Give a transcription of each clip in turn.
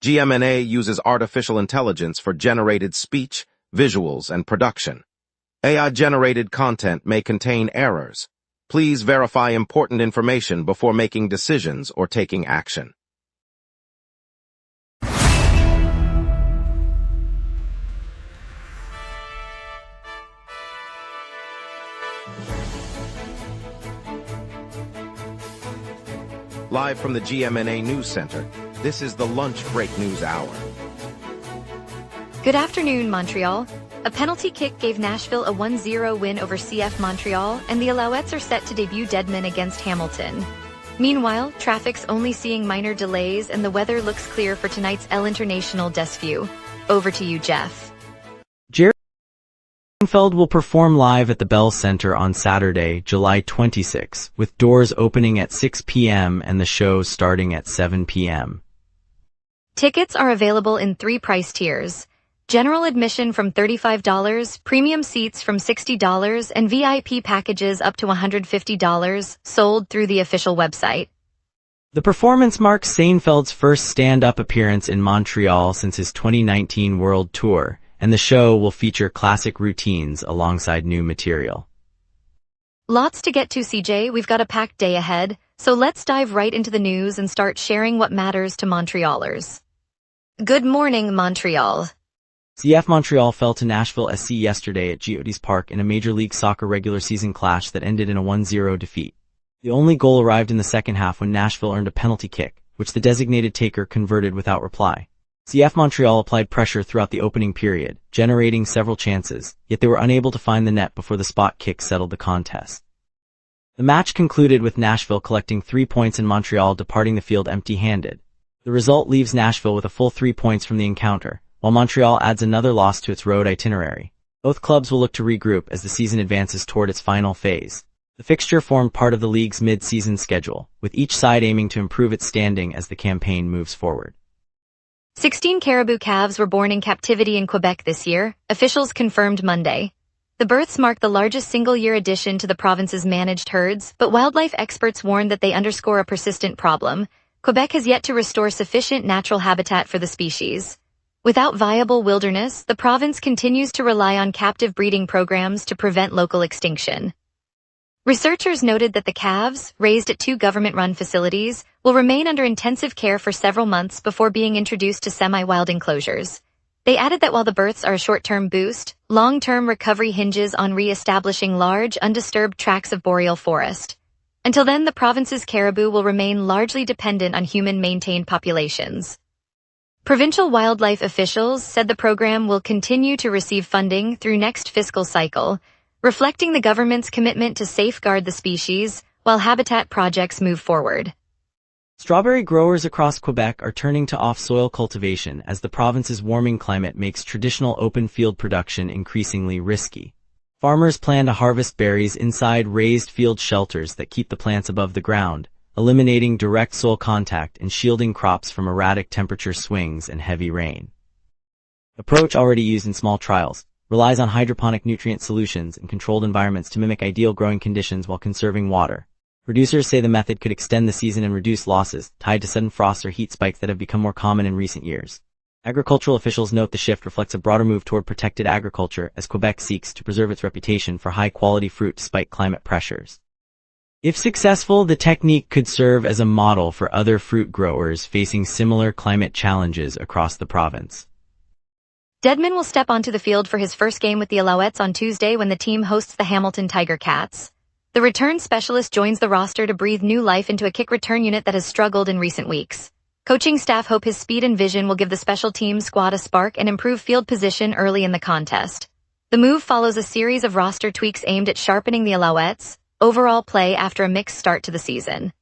GMNA uses artificial intelligence for generated speech, visuals, and production. AI-generated content may contain errors. Please verify important information before making decisions or taking action. Live from the GMNA News Center, this is the Lunch Break News Hour. Good afternoon, Montreal. A penalty kick gave Nashville a 1-0 win over CF Montreal, and the Alouettes are set to debut Deadman against Hamilton. Meanwhile, traffic's only seeing minor delays and the weather looks clear for tonight's El International des Views. Over to you, Jeff. Jerry Seinfeld will perform live at the Bell Center on Saturday, July 26, with doors opening at 6 p.m. and the show starting at 7 p.m. Tickets are available in 3 price tiers. General admission from $35, premium seats from $60, and VIP packages up to $150, sold through the official website. The performance marks Seinfeld's first stand-up appearance in Montreal since his 2019 World Tour, and the show will feature classic routines alongside new material. Lots to get to, CJ. We've got a packed day ahead, so let's dive right into the news and start sharing what matters to Montrealers. Good morning, Montreal. CF Montreal fell to Nashville SC yesterday at Geodis Park in a Major League Soccer regular season clash that ended in a 1-0 defeat. The only goal arrived in the second half when Nashville earned a penalty kick, which the designated taker converted without reply. CF Montreal applied pressure throughout the opening period, generating several chances, yet they were unable to find the net before the spot kick settled the contest. The match concluded with Nashville collecting 3 points and Montreal departing the field empty-handed. The result leaves Nashville with a full 3 points from the encounter, while Montreal adds another loss to its road itinerary. Both clubs will look to regroup as the season advances toward its final phase. The fixture formed part of the league's mid-season schedule, with each side aiming to improve its standing as the campaign moves forward. 16 caribou calves were born in captivity in Quebec this year, officials confirmed Monday. The births mark the largest single-year addition to the province's managed herds, but wildlife experts warn that they underscore a persistent problem. Quebec has yet to restore sufficient natural habitat for the species. Without viable wilderness, the province continues to rely on captive breeding programs to prevent local extinction. Researchers noted that the calves, raised at 2 government-run facilities, will remain under intensive care for several months before being introduced to semi-wild enclosures. They added that while the births are a short-term boost, long-term recovery hinges on re-establishing large, undisturbed tracts of boreal forest. Until then, the province's caribou will remain largely dependent on human-maintained populations. Provincial wildlife officials said the program will continue to receive funding through next fiscal cycle, reflecting the government's commitment to safeguard the species while habitat projects move forward. Strawberry growers across Quebec are turning to off-soil cultivation as the province's warming climate makes traditional open-field production increasingly risky. Farmers plan to harvest berries inside raised field shelters that keep the plants above the ground, eliminating direct soil contact and shielding crops from erratic temperature swings and heavy rain. Approach already used in small trials relies on hydroponic nutrient solutions in controlled environments to mimic ideal growing conditions while conserving water. Producers say the method could extend the season and reduce losses tied to sudden frosts or heat spikes that have become more common in recent years. Agricultural officials note the shift reflects a broader move toward protected agriculture as Quebec seeks to preserve its reputation for high-quality fruit despite climate pressures. If successful, the technique could serve as a model for other fruit growers facing similar climate challenges across the province. Deadman will step onto the field for his first game with the Alouettes on Tuesday when the team hosts the Hamilton Tiger Cats. The return specialist joins the roster to breathe new life into a kick return unit that has struggled in recent weeks. Coaching staff hope his speed and vision will give the special teams squad a spark and improve field position early in the contest. The move follows a series of roster tweaks aimed at sharpening the Alouettes' overall play after a mixed start to the season.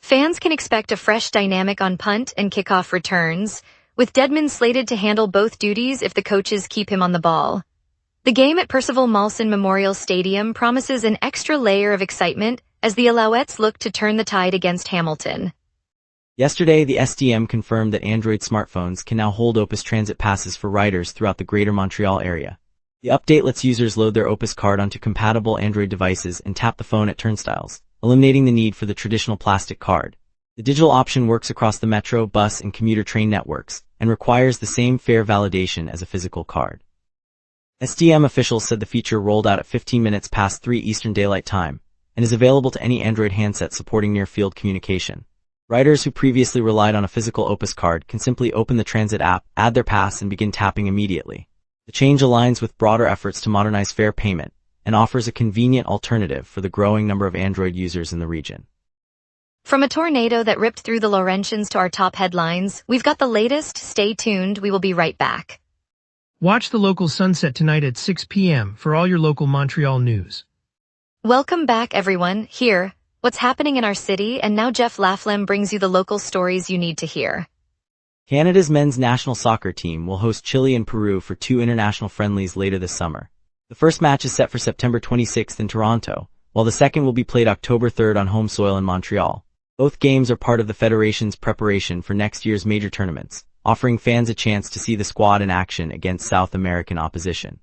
Fans can expect a fresh dynamic on punt and kickoff returns, with Deadman slated to handle both duties if the coaches keep him on the ball. The game at Percival Molson Memorial Stadium promises an extra layer of excitement as the Alouettes look to turn the tide against Hamilton. Yesterday, the SDM confirmed that Android smartphones can now hold Opus Transit passes for riders throughout the Greater Montreal area. The update lets users load their Opus card onto compatible Android devices and tap the phone at turnstiles, eliminating the need for the traditional plastic card. The digital option works across the metro, bus, and commuter train networks, and requires the same fare validation as a physical card. SDM officials said the feature rolled out at 15 minutes past 3 Eastern Daylight Time, and is available to any Android handset supporting near-field communication. Riders who previously relied on a physical Opus card can simply open the transit app, add their pass, and begin tapping immediately. The change aligns with broader efforts to modernize fare payment, and offers a convenient alternative for the growing number of Android users in the region. From a tornado that ripped through the Laurentians to our top headlines, we've got the latest. Stay tuned, we will be right back. Watch the local sunset tonight at 6 p.m. for all your local Montreal news. Welcome back, everyone. Here, what's happening in our city, and now Jeff Laflamme brings you the local stories you need to hear. Canada's men's national soccer team will host Chile and Peru for 2 international friendlies later this summer. The first match is set for September 26th in Toronto, while the second will be played October 3rd on home soil in Montreal. Both games are part of the Federation's preparation for next year's major tournaments, offering fans a chance to see the squad in action against South American opposition.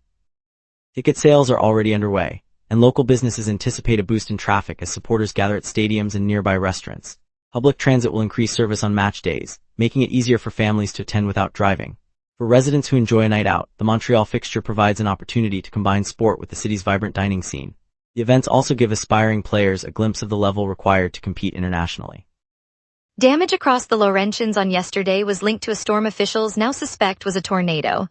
Ticket sales are already underway, and local businesses anticipate a boost in traffic as supporters gather at stadiums and nearby restaurants. Public transit will increase service on match days, making it easier for families to attend without driving. For residents who enjoy a night out, the Montreal fixture provides an opportunity to combine sport with the city's vibrant dining scene. The events also give aspiring players a glimpse of the level required to compete internationally. Damage across the Laurentians on yesterday was linked to a storm officials now suspect was a tornado.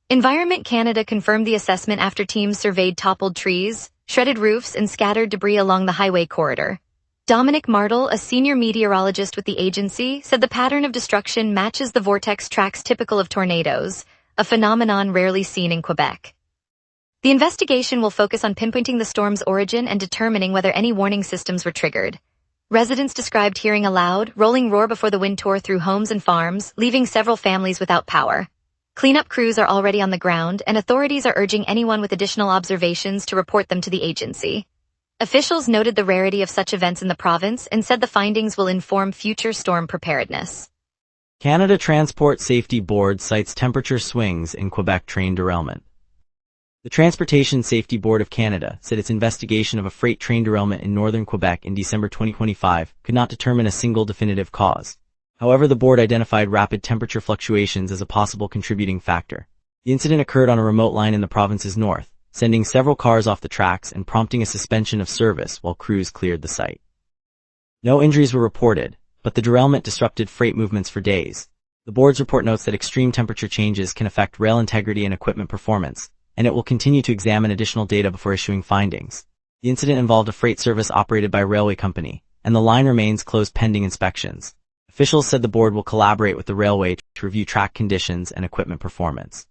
Environment Canada confirmed the assessment after teams surveyed toppled trees, shredded roofs, and scattered debris along the highway corridor. Dominic Martel, a senior meteorologist with the agency, said the pattern of destruction matches the vortex tracks typical of tornadoes, a phenomenon rarely seen in Quebec. The investigation will focus on pinpointing the storm's origin and determining whether any warning systems were triggered. Residents described hearing a loud, rolling roar before the wind tore through homes and farms, leaving several families without power. Cleanup crews are already on the ground, and authorities are urging anyone with additional observations to report them to the agency. Officials noted the rarity of such events in the province and said the findings will inform future storm preparedness. Canada Transport Safety Board cites temperature swings in Quebec train derailment. The Transportation Safety Board of Canada said its investigation of a freight train derailment in northern Quebec in December 2025 could not determine a single definitive cause. However, the board identified rapid temperature fluctuations as a possible contributing factor. The incident occurred on a remote line in the province's north, sending several cars off the tracks and prompting a suspension of service while crews cleared the site. No injuries were reported, but the derailment disrupted freight movements for days. The board's report notes that extreme temperature changes can affect rail integrity and equipment performance, and it will continue to examine additional data before issuing findings. The incident involved a freight service operated by a railway company, and the line remains closed pending inspections. Officials said the board will collaborate with the railway to review track conditions and equipment performance.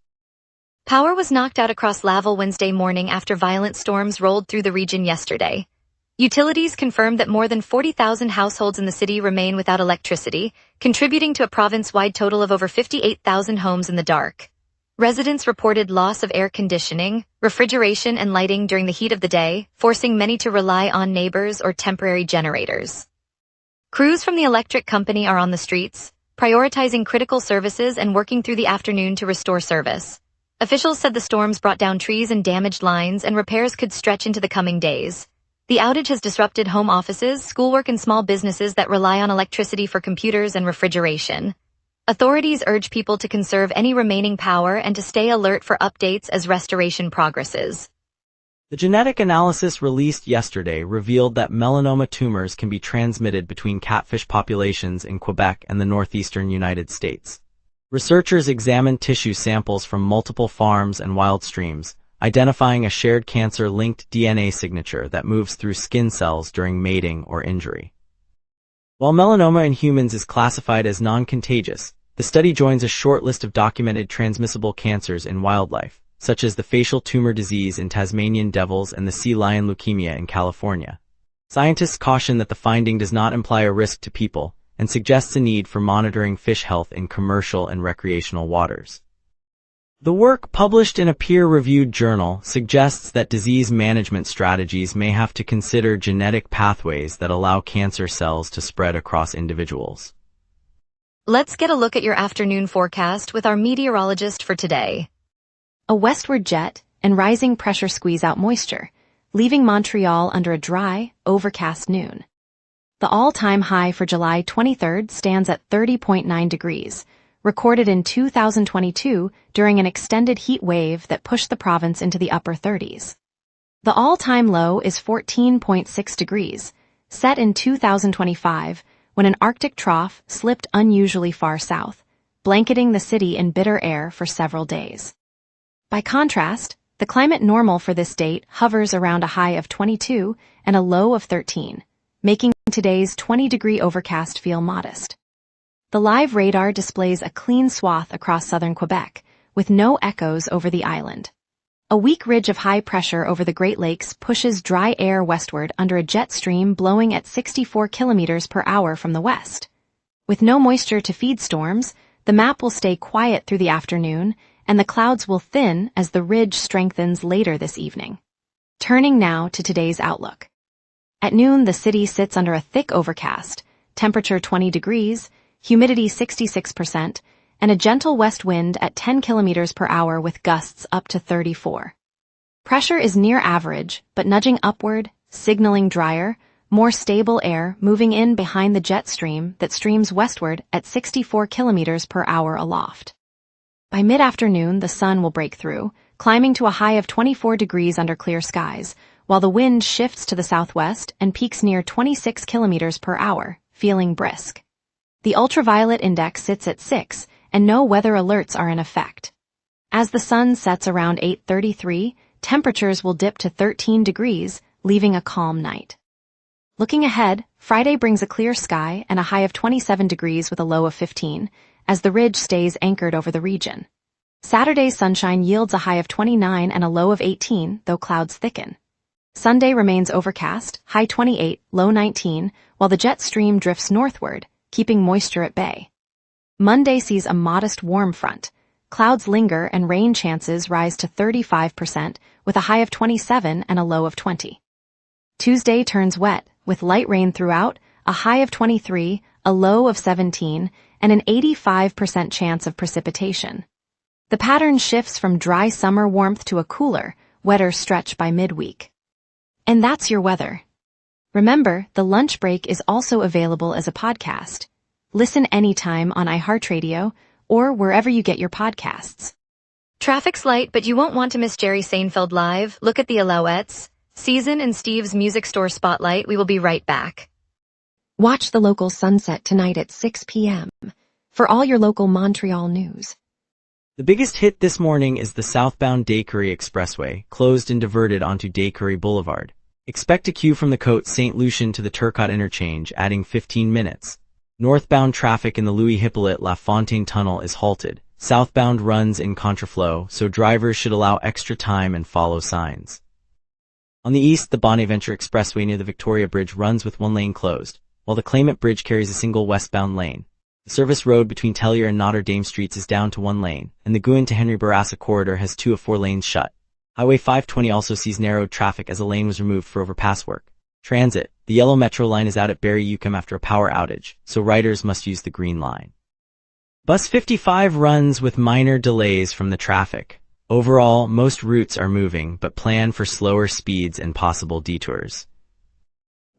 Power was knocked out across Laval Wednesday morning after violent storms rolled through the region yesterday. Utilities confirmed that more than 40,000 households in the city remain without electricity, contributing to a province-wide total of over 58,000 homes in the dark. Residents reported loss of air conditioning, refrigeration, and lighting during the heat of the day, forcing many to rely on neighbors or temporary generators. Crews from the electric company are on the streets, prioritizing critical services and working through the afternoon to restore service. Officials said the storms brought down trees and damaged lines, and repairs could stretch into the coming days. The outage has disrupted home offices, schoolwork, and small businesses that rely on electricity for computers and refrigeration. Authorities urge people to conserve any remaining power and to stay alert for updates as restoration progresses. The genetic analysis released yesterday revealed that melanoma tumors can be transmitted between catfish populations in Quebec and the northeastern United States. Researchers examined tissue samples from multiple farms and wild streams, identifying a shared cancer-linked DNA signature that moves through skin cells during mating or injury. While melanoma in humans is classified as non-contagious, the study joins a short list of documented transmissible cancers in wildlife, such as the facial tumor disease in Tasmanian devils and the sea lion leukemia in California. Scientists caution that the finding does not imply a risk to people and suggests a need for monitoring fish health in commercial and recreational waters. The work, published in a peer-reviewed journal, suggests that disease management strategies may have to consider genetic pathways that allow cancer cells to spread across individuals. Let's get a look at your afternoon forecast with our meteorologist for today. A westward jet and rising pressure squeeze out moisture, leaving Montreal under a dry, overcast noon. The all-time high for July 23 stands at 30.9 degrees, recorded in 2022 during an extended heat wave that pushed the province into the upper 30s. The all-time low is 14.6 degrees, set in 2025 when an Arctic trough slipped unusually far south, blanketing the city in bitter air for several days. By contrast, the climate normal for this date hovers around a high of 22 and a low of 13, making today's 20-degree overcast feel modest. The live radar displays a clean swath across southern Quebec, with no echoes over the island. A weak ridge of high pressure over the Great Lakes pushes dry air westward under a jet stream blowing at 64 kilometers per hour from the west. With no moisture to feed storms, the map will stay quiet through the afternoon, and the clouds will thin as the ridge strengthens later this evening. Turning now to today's outlook. At noon, the city sits under a thick overcast, temperature 20 degrees, humidity 66%, and a gentle west wind at 10 kilometers per hour with gusts up to 34. Pressure is near average, but nudging upward, signaling drier, more stable air moving in behind the jet stream that streams westward at 64 kilometers per hour aloft. By mid-afternoon, the sun will break through, climbing to a high of 24 degrees under clear skies, while the wind shifts to the southwest and peaks near 26 kilometers per hour, feeling brisk. The ultraviolet index sits at 6, and no weather alerts are in effect. As the sun sets around 8:33, temperatures will dip to 13 degrees, leaving a calm night. Looking ahead, Friday brings a clear sky and a high of 27 degrees with a low of 15, as the ridge stays anchored over the region. Saturday's sunshine yields a high of 29 and a low of 18, though clouds thicken. Sunday remains overcast, high 28, low 19, while the jet stream drifts northward, keeping moisture at bay. Monday sees a modest warm front. Clouds linger and rain chances rise to 35% with a high of 27 and a low of 20. Tuesday turns wet, with light rain throughout, a high of 23, a low of 17, and an 85% chance of precipitation. The pattern shifts from dry summer warmth to a cooler, wetter stretch by midweek. And that's your weather. Remember, the lunch break is also available as a podcast. Listen anytime on iHeartRadio or wherever you get your podcasts. Traffic's light, but you won't want to miss Jerry Seinfeld live. Look at the Alouettes. Season and Steve's Music Store Spotlight. We will be right back. Watch the local sunset tonight at 6 p.m. for all your local Montreal news. The biggest hit this morning is the southbound Day-Curry Expressway, closed and diverted onto Day-Curry Boulevard. Expect a queue from the Côte St. Lucian to the Turcotte interchange, adding 15 minutes. Northbound traffic in the Louis-Hippolyte La Fontaine Tunnel is halted. Southbound runs in contraflow, so drivers should allow extra time and follow signs. On the east, the Bonaventure Expressway near the Victoria Bridge runs with one lane closed, while the Claymont Bridge carries a single westbound lane. The service road between Tellier and Notre Dame Streets is down to one lane, and the Gouin to Henry Bourassa corridor has 2 of 4 lanes shut. Highway 520 also sees narrowed traffic as a lane was removed for overpass work. Transit, the yellow metro line is out at Barrie-UQAM after a power outage, so riders must use the green line. Bus 55 runs with minor delays from the traffic. Overall, most routes are moving, but plan for slower speeds and possible detours.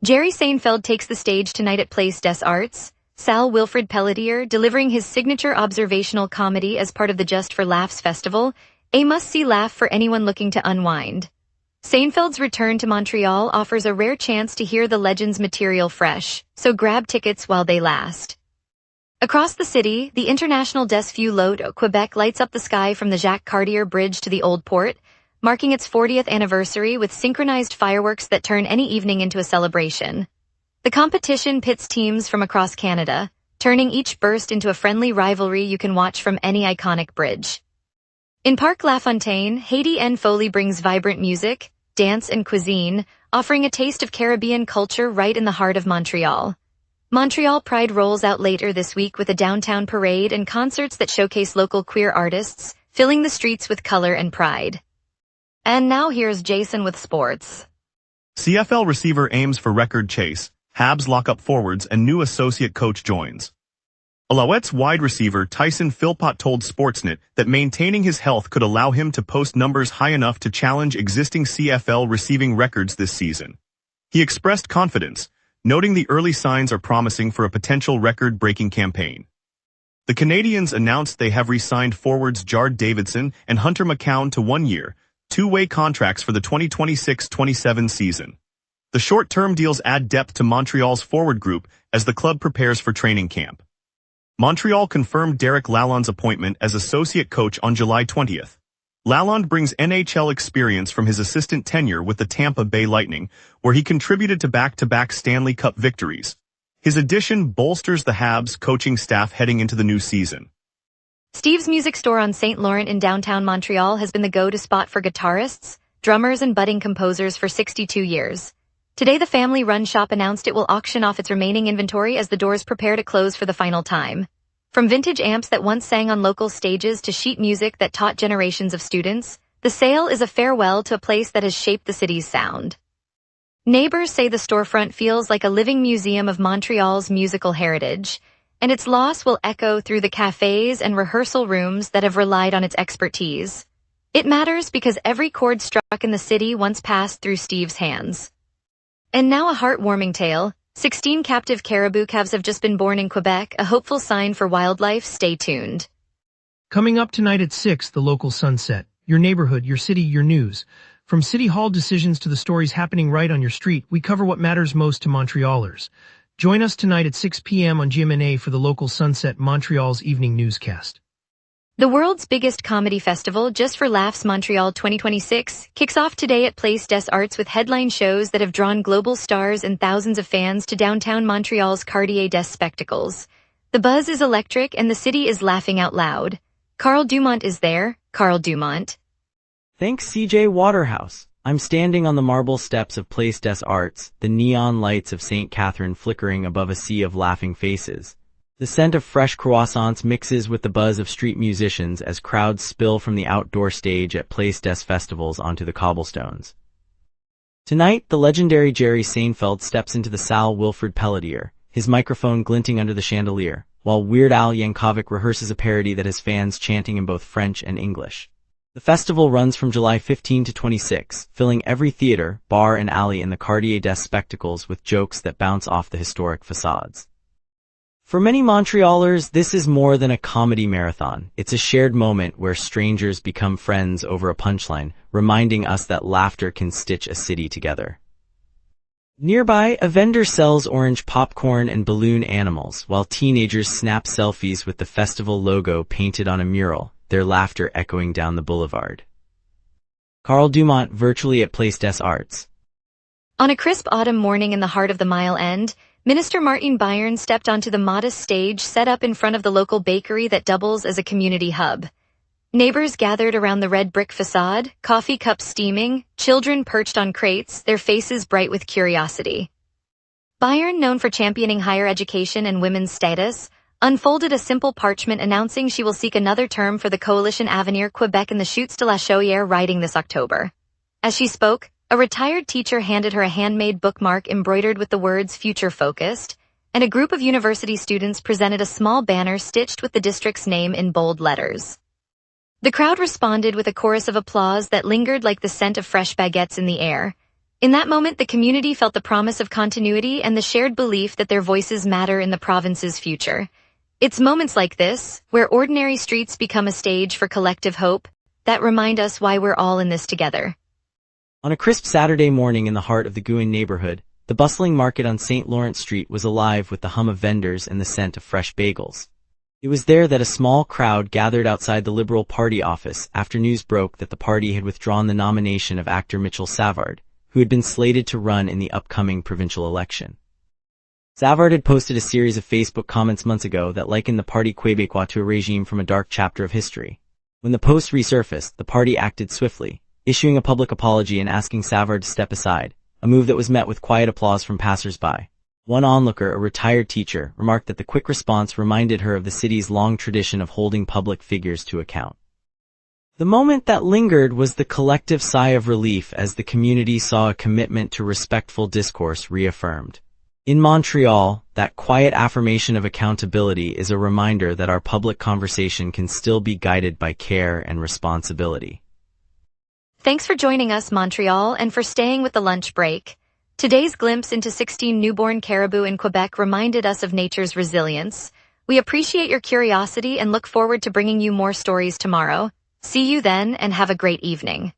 Jerry Seinfeld takes the stage tonight at Place des Arts. Sal Wilfrid Pelletier delivering his signature observational comedy as part of the Just for Laughs festival, a must-see laugh for anyone looking to unwind. Seinfeld's return to Montreal offers a rare chance to hear the legend's material fresh, so grab tickets while they last. Across the city, the International des Feux Lot Quebec lights up the sky from the Jacques Cartier Bridge to the Old Port, marking its 40th anniversary with synchronized fireworks that turn any evening into a celebration. The competition pits teams from across Canada, turning each burst into a friendly rivalry you can watch from any iconic bridge. In Parc La Fontaine, Haiti N. Foley brings vibrant music, dance, and cuisine, offering a taste of Caribbean culture right in the heart of Montreal. Montreal Pride rolls out later this week with a downtown parade and concerts that showcase local queer artists, filling the streets with color and pride. And now here's Jason with sports. CFL receiver aims for record chase, Habs lock up forwards and new associate coach joins. Alouettes wide receiver Tyson Philpott told Sportsnet that maintaining his health could allow him to post numbers high enough to challenge existing CFL receiving records this season. He expressed confidence, noting the early signs are promising for a potential record-breaking campaign. The Canadiens announced they have re-signed forwards Jard Davidson and Hunter McCown to 1 year, two-way contracts for the 2026-27 season. The short-term deals add depth to Montreal's forward group as the club prepares for training camp. Montreal confirmed Derek Lalonde's appointment as associate coach on July 20th. Lalonde brings NHL experience from his assistant tenure with the Tampa Bay Lightning, where he contributed to back-to-back Stanley Cup victories. His addition bolsters the Habs' coaching staff heading into the new season. Steve's Music Store on St. Laurent in downtown Montreal has been the go-to spot for guitarists, drummers, and budding composers for 62 years. Today, the family-run shop announced it will auction off its remaining inventory as the doors prepare to close for the final time. From vintage amps that once sang on local stages to sheet music that taught generations of students, the sale is a farewell to a place that has shaped the city's sound. Neighbors say the storefront feels like a living museum of Montreal's musical heritage, and its loss will echo through the cafes and rehearsal rooms that have relied on its expertise. It matters because every chord struck in the city once passed through Steve's hands. And now a heartwarming tale. 16 captive caribou calves have just been born in Quebec, a hopeful sign for wildlife. Stay tuned. Coming up tonight at 6, the local sunset. Your neighborhood, your city, your news. From City Hall decisions to the stories happening right on your street, we cover what matters most to Montrealers. Join us tonight at 6 p.m. on GMna for the local Sunset, Montreal's evening newscast. The world's biggest comedy festival, Just for Laughs Montreal 2026, kicks off today at Place des Arts with headline shows that have drawn global stars and thousands of fans to downtown Montreal's Quartier des Spectacles. The buzz is electric and the city is laughing out loud. Carl Dumont is there. Carl Dumont. Thanks, CJ Waterhouse. I'm standing on the marble steps of Place des Arts, the neon lights of St. Catherine flickering above a sea of laughing faces. The scent of fresh croissants mixes with the buzz of street musicians as crowds spill from the outdoor stage at Place des Festivals onto the cobblestones. Tonight, the legendary Jerry Seinfeld steps into the Salle Wilfrid Pelletier, his microphone glinting under the chandelier, while Weird Al Yankovic rehearses a parody that has fans chanting in both French and English. The festival runs from July 15 to 26, filling every theater, bar, and alley in the Quartier des Spectacles with jokes that bounce off the historic facades. For many Montrealers, this is more than a comedy marathon. It's a shared moment where strangers become friends over a punchline, reminding us that laughter can stitch a city together. Nearby, a vendor sells orange popcorn and balloon animals, while teenagers snap selfies with the festival logo painted on a mural, their laughter echoing down the boulevard. Carl Dumont virtually at Place des Arts. On a crisp autumn morning in the heart of the Mile End, Minister Martin Byron stepped onto the modest stage set up in front of the local bakery that doubles as a community hub. Neighbors gathered around the red brick facade, coffee cups steaming, children perched on crates, their faces bright with curiosity. Byron, known for championing higher education and women's status, unfolded a simple parchment announcing she will seek another term for the Coalition Avenir Quebec in the Chutes de la Chaudière riding this October. As she spoke, a retired teacher handed her a handmade bookmark embroidered with the words "Future Focused," and a group of university students presented a small banner stitched with the district's name in bold letters. The crowd responded with a chorus of applause that lingered like the scent of fresh baguettes in the air. In that moment, the community felt the promise of continuity and the shared belief that their voices matter in the province's future. It's moments like this, where ordinary streets become a stage for collective hope, that remind us why we're all in this together. On a crisp Saturday morning in the heart of the Gouin neighborhood, the bustling market on St. Lawrence Street was alive with the hum of vendors and the scent of fresh bagels. It was there that a small crowd gathered outside the Liberal Party office after news broke that the party had withdrawn the nomination of actor Mitchell Savard, who had been slated to run in the upcoming provincial election. Savard had posted a series of Facebook comments months ago that likened the Parti Québécois to a regime from a dark chapter of history. When the post resurfaced, the party acted swiftly, issuing a public apology and asking Savard to step aside, a move that was met with quiet applause from passers-by. One onlooker, a retired teacher, remarked that the quick response reminded her of the city's long tradition of holding public figures to account. The moment that lingered was the collective sigh of relief as the community saw a commitment to respectful discourse reaffirmed. In Montreal, that quiet affirmation of accountability is a reminder that our public conversation can still be guided by care and responsibility. Thanks for joining us, Montreal, and for staying with the lunch break. Today's glimpse into 16 newborn caribou in Quebec reminded us of nature's resilience. We appreciate your curiosity and look forward to bringing you more stories tomorrow. See you then and have a great evening.